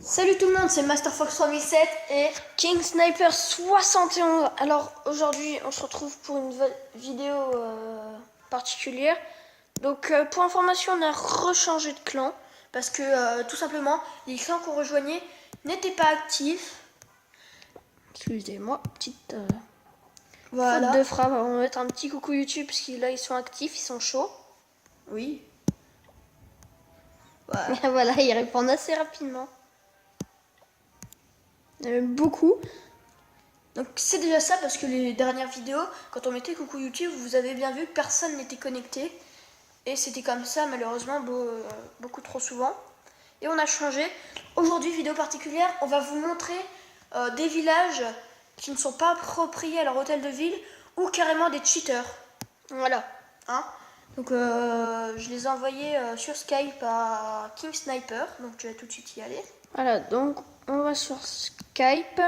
Salut tout le monde, c'est MasterFox 3007 et King Sniper 71. Alors aujourd'hui on se retrouve pour une vidéo particulière. Donc pour information, on a rechangé de clan parce que tout simplement les clans qu'on rejoignait n'étaient pas actifs. Excusez-moi, petite Voilà. faute de frappe. On va mettre un petit coucou YouTube parce que là ils sont actifs, ils sont chauds. Oui. Voilà, voilà, ils répondent assez rapidement. Il y en a beaucoup. Donc c'est déjà ça parce que les dernières vidéos, quand on mettait coucou YouTube, vous avez bien vu que personne n'était connecté. Et c'était comme ça malheureusement beaucoup trop souvent. Et on a changé. Aujourd'hui, vidéo particulière, on va vous montrer des villages qui ne sont pas appropriés à leur hôtel de ville ou carrément des cheaters. Voilà. Hein, donc je les ai envoyés sur Skype à King Sniper. Donc tu vas tout de suite y aller. Voilà, donc on va sur Skype.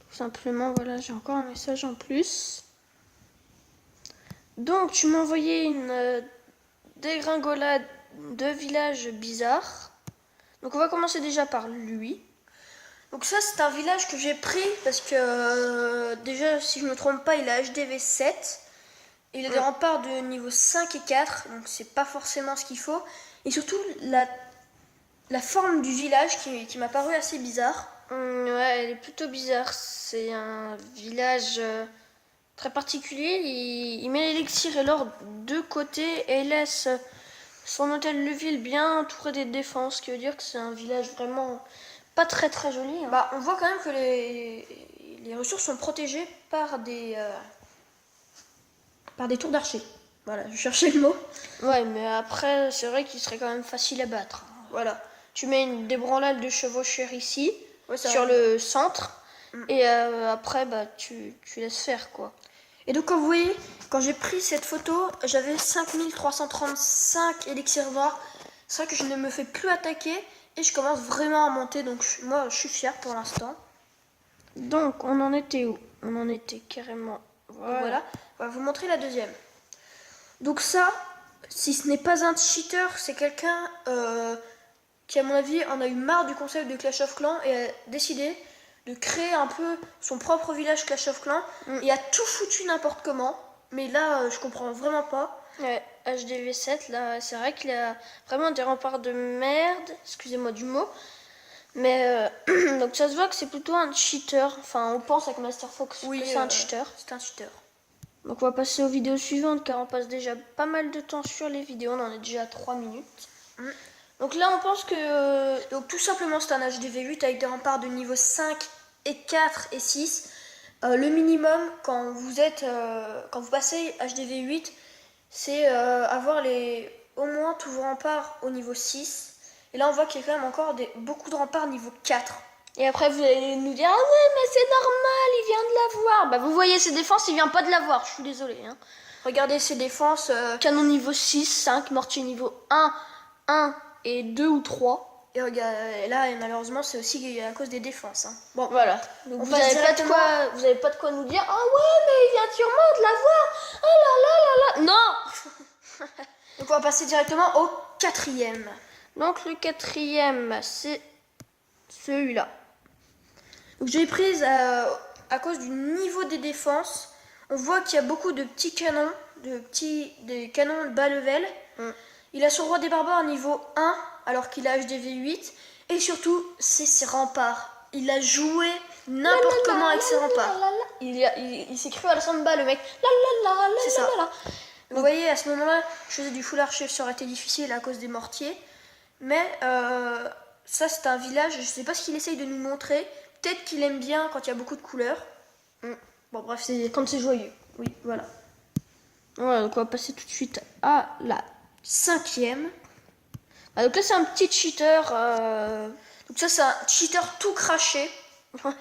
Tout simplement, voilà, j'ai encore un message en plus. Donc tu m'as envoyé une dégringolade de villages bizarres. Donc on va commencer déjà par lui. Donc ça c'est un village que j'ai pris parce que déjà si je ne me trompe pas il a HDV 7. Il a des remparts de niveau 5 et 4, donc c'est pas forcément ce qu'il faut. Et surtout la forme du village qui m'a paru assez bizarre. Ouais, elle est plutôt bizarre. C'est un village très particulier. Il met l'élixir et l'or de côté et il laisse son hôtel de ville bien entouré des défenses, ce qui veut dire que c'est un village vraiment pas très joli. Hein. Bah, on voit quand même que les ressources sont protégées par des tours d'archers. Voilà, je cherchais le mot. Ouais, mais après, c'est vrai qu'il serait quand même facile à battre. Voilà. Tu mets des branlades de chevaucheurs ici, Ouais, sur le centre, et après, bah, tu laisses faire, quoi. Et donc, comme vous voyez, quand j'ai pris cette photo, j'avais 5335 élixirs noirs. C'est vrai que je ne me fais plus attaquer et je commence vraiment à monter. Donc, moi, je suis fier pour l'instant. Donc, on en était où? On en était carrément... Voilà. On va vous montrer la deuxième. Donc ça, si ce n'est pas un cheater, c'est quelqu'un qui, à mon avis, en a eu marre du concept de Clash of Clans et a décidé de créer un peu son propre village Clash of Clans et a tout foutu n'importe comment. Mais là, je comprends vraiment pas. Ouais, HDV7, là, c'est vrai qu'il a vraiment des remparts de merde, excusez-moi du mot. Mais donc ça se voit que c'est plutôt un cheater. Enfin, on pense avec MasterFox que c'est un cheater. C'est un cheater. Donc on va passer aux vidéos suivantes car on passe déjà pas mal de temps sur les vidéos. On en est déjà à 3 minutes. Donc là, on pense que donc tout simplement c'est un HDV8 avec des remparts de niveau 5 et 4 et 6. Le minimum quand vous passez HDV8, c'est avoir au moins tous vos remparts au niveau 6. Et là, on voit qu'il y a quand même encore beaucoup de remparts niveau 4. Et après, vous allez nous dire, ah ouais, mais c'est normal, il vient de l'avoir. Bah, vous voyez ses défenses, il vient pas de l'avoir, je suis désolée. Hein. Regardez ses défenses. Canon niveau 6, 5, mortier niveau 1 et 2 ou 3. Et regarde, là, malheureusement, c'est aussi à cause des défenses. Hein. Bon, voilà. Donc vous avez pas de quoi nous dire, ah ouais, mais il vient sûrement de l'avoir. Ah là là là là. Non. Donc on va passer directement au quatrième. Donc le quatrième, c'est celui-là. Donc je l'ai prise à cause du niveau des défenses. On voit qu'il y a beaucoup de petits canons, des canons bas level. Il a son roi des barbares niveau 1 alors qu'il a HDV 8. Et surtout, c'est ses remparts. Il a joué n'importe comment avec ses remparts. Il s'est cru à la samba le mec. C'est ça. Vous voyez, à ce moment-là, je faisais du full archer, ça aurait été difficile à cause des mortiers. Mais ça, c'est un village, je sais pas ce qu'il essaye de nous montrer. Peut-être qu'il aime bien quand il y a beaucoup de couleurs. Bon, bref, c'est quand c'est joyeux. Oui, voilà. Voilà, donc on va passer tout de suite à la cinquième. Ah, donc là, c'est un petit cheater. Donc ça, c'est un cheater tout craché. Ça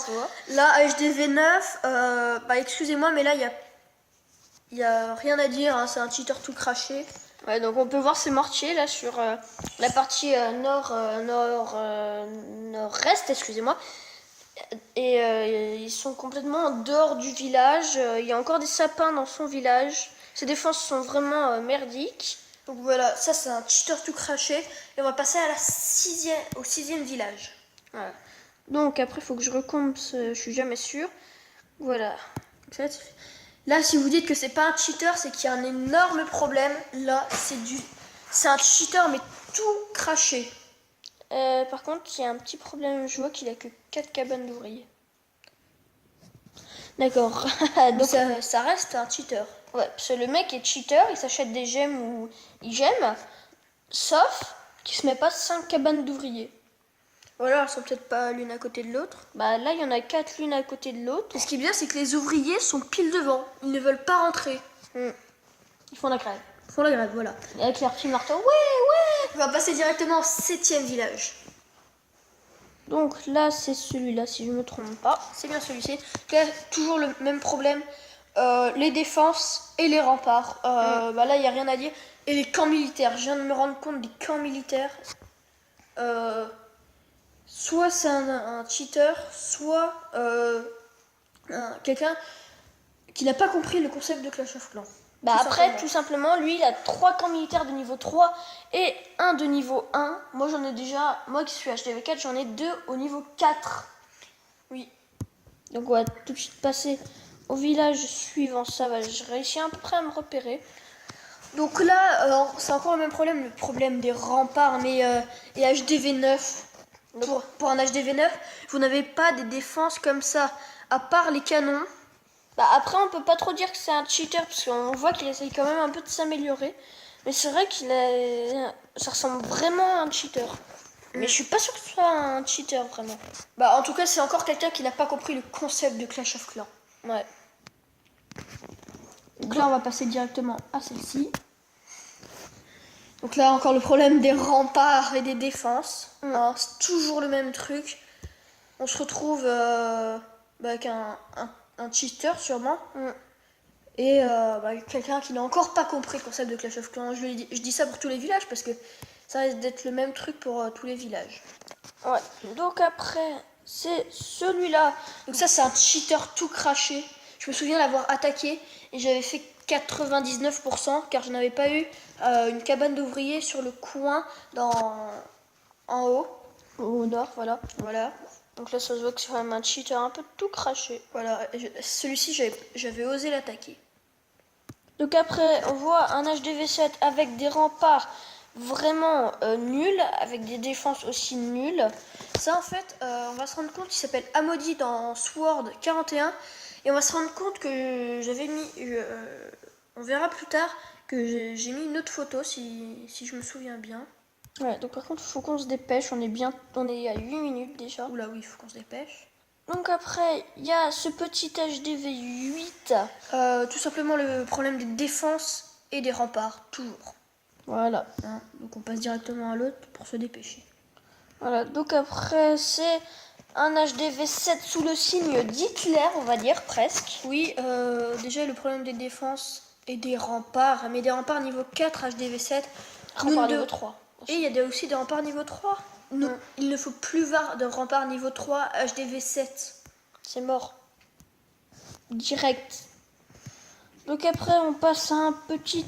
se voit. Là, HDV 9, bah excusez-moi, mais là, il y a rien à dire. Hein, c'est un cheater tout craché. Ouais, donc on peut voir ces mortiers là sur la partie nord-est, excusez-moi. Et ils sont complètement dehors du village. Il y a encore des sapins dans son village. Ses défenses sont vraiment merdiques. Donc voilà, ça c'est un cheater tout craché. Et on va passer à au sixième village. Voilà. Donc après, il faut que je recompte, je suis jamais sûre. Voilà. Là, si vous dites que c'est pas un cheater, c'est qu'il y a un énorme problème. Là, c'est un cheater, mais tout craché. Par contre, il y a un petit problème. Je vois qu'il a que 4 cabanes d'ouvriers. D'accord. Donc ça reste un cheater. Ouais, parce que le mec est cheater, il s'achète des gemmes ou il gemme, sauf qu'il se met pas 5 cabanes d'ouvriers. Voilà, elles sont peut-être pas l'une à côté de l'autre. Bah là, il y en a 4 l'une à côté de l'autre. Et ce qui est bien, c'est que les ouvriers sont pile devant. Ils ne veulent pas rentrer. Ils font la grève. Ils font la grève, voilà. Et avec leur petit marteau, ouais. On va passer directement au 7e village. Donc là, c'est celui-là, si je me trompe pas. C'est bien celui-ci. Là, toujours le même problème. Les défenses et les remparts. Bah là, il n'y a rien à dire. Et les camps militaires. Je viens de me rendre compte des camps militaires. Soit c'est un cheater, soit quelqu'un qui n'a pas compris le concept de Clash of Clans. Bah après, tout simplement, lui, il a 3 camps militaires de niveau 3 et un de niveau 1. Moi, j'en ai déjà, moi qui suis HDV4, j'en ai 2 au niveau 4. Oui. Donc, on va tout de suite passer au village suivant. Ça va, je réussis à peu près à me repérer. Donc là, c'est encore le même problème, le problème des remparts, mais et HDV9. Pour un HDV9, vous n'avez pas des défenses comme ça, à part les canons. Bah après, on peut pas trop dire que c'est un cheater, parce qu'on voit qu'il essaye quand même un peu de s'améliorer. Mais c'est vrai ça ressemble vraiment à un cheater. Mais je suis pas sûre que ce soit un cheater, vraiment. Bah en tout cas, c'est encore quelqu'un qui n'a pas compris le concept de Clash of Clans. Ouais. Donc là, on va passer directement à celle-ci. Donc là, encore le problème des remparts et des défenses. Hein, c'est toujours le même truc. On se retrouve avec un cheater, sûrement. Et quelqu'un qui n'a encore pas compris le concept de Clash of Clans. Je dis ça pour tous les villages, parce que ça risque d'être le même truc pour tous les villages. Ouais. Donc après, c'est celui-là. Donc ça, c'est un cheater tout craché. Je me souviens l'avoir attaqué et j'avais fait 99% car je n'avais pas eu une cabane d'ouvriers sur le coin en haut. Au nord, voilà. Voilà. Donc là, ça se voit que c'est quand même un cheater un peu tout craché. Voilà. Celui-ci, j'avais osé l'attaquer. Donc après, on voit un HDV7 avec des remparts vraiment nuls, avec des défenses aussi nulles. Ça, en fait, on va se rendre compte qu'il s'appelle Amodi dans Sword 41. Et on va se rendre compte que j'avais mis... on verra plus tard que j'ai mis une autre photo, si je me souviens bien. Ouais, donc par contre, il faut qu'on se dépêche. On est à 8 minutes déjà. Oula, oui, il faut qu'on se dépêche. Donc après, il y a ce petit HDV8. Tout simplement le problème des défenses et des remparts, toujours. Voilà. Hein, donc on passe directement à l'autre pour se dépêcher. Voilà, donc après, c'est un HDV7 sous le signe d'Hitler, on va dire, presque. Oui, déjà le problème des défenses et des remparts, mais des remparts niveau 4 HDV7. Rempart niveau 3. Et il y a aussi des remparts niveau 3. Non, il ne faut plus voir de remparts niveau 3 HDV7. C'est mort. Direct. Donc après, on passe à un petit...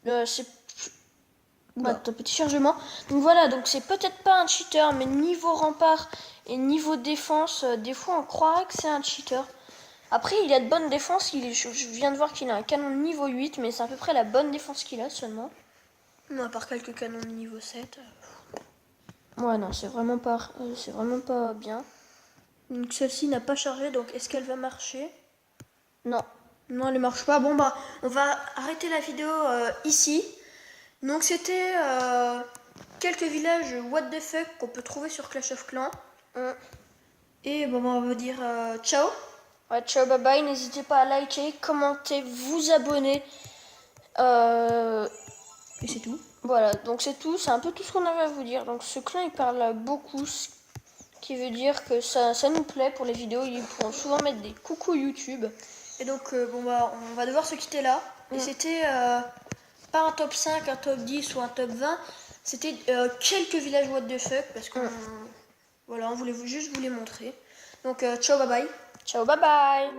un petit chargement. Donc voilà, donc c'est peut-être pas un cheater, mais niveau rempart et niveau défense, des fois on croirait que c'est un cheater. Après, il a de bonnes défenses. Je viens de voir qu'il a un canon de niveau 8, mais c'est à peu près la bonne défense qu'il a seulement. Non, à part quelques canons de niveau 7. Ouais, non, c'est vraiment pas bien. Donc celle-ci n'a pas chargé, donc est-ce qu'elle va marcher? Non. Non, elle ne marche pas. Bon, bah, on va arrêter la vidéo ici. Donc c'était quelques villages what the fuck qu'on peut trouver sur Clash of Clans. Et bon, on va dire ciao. Ouais, ciao, bye bye. N'hésitez pas à liker, commenter, vous abonner. Et c'est tout. Voilà, donc c'est tout. C'est un peu tout ce qu'on avait à vous dire. Donc ce clan, il parle beaucoup, ce qui veut dire que ça nous plaît pour les vidéos. Ils pourront souvent mettre des coucou YouTube. Et donc, bon, bah, on va devoir se quitter là. Et c'était pas un top 5, un top 10 ou un top 20. C'était quelques villages what the fuck parce que voilà, on voulait juste vous les montrer. Donc, ciao, bye bye. Ciao, bye bye.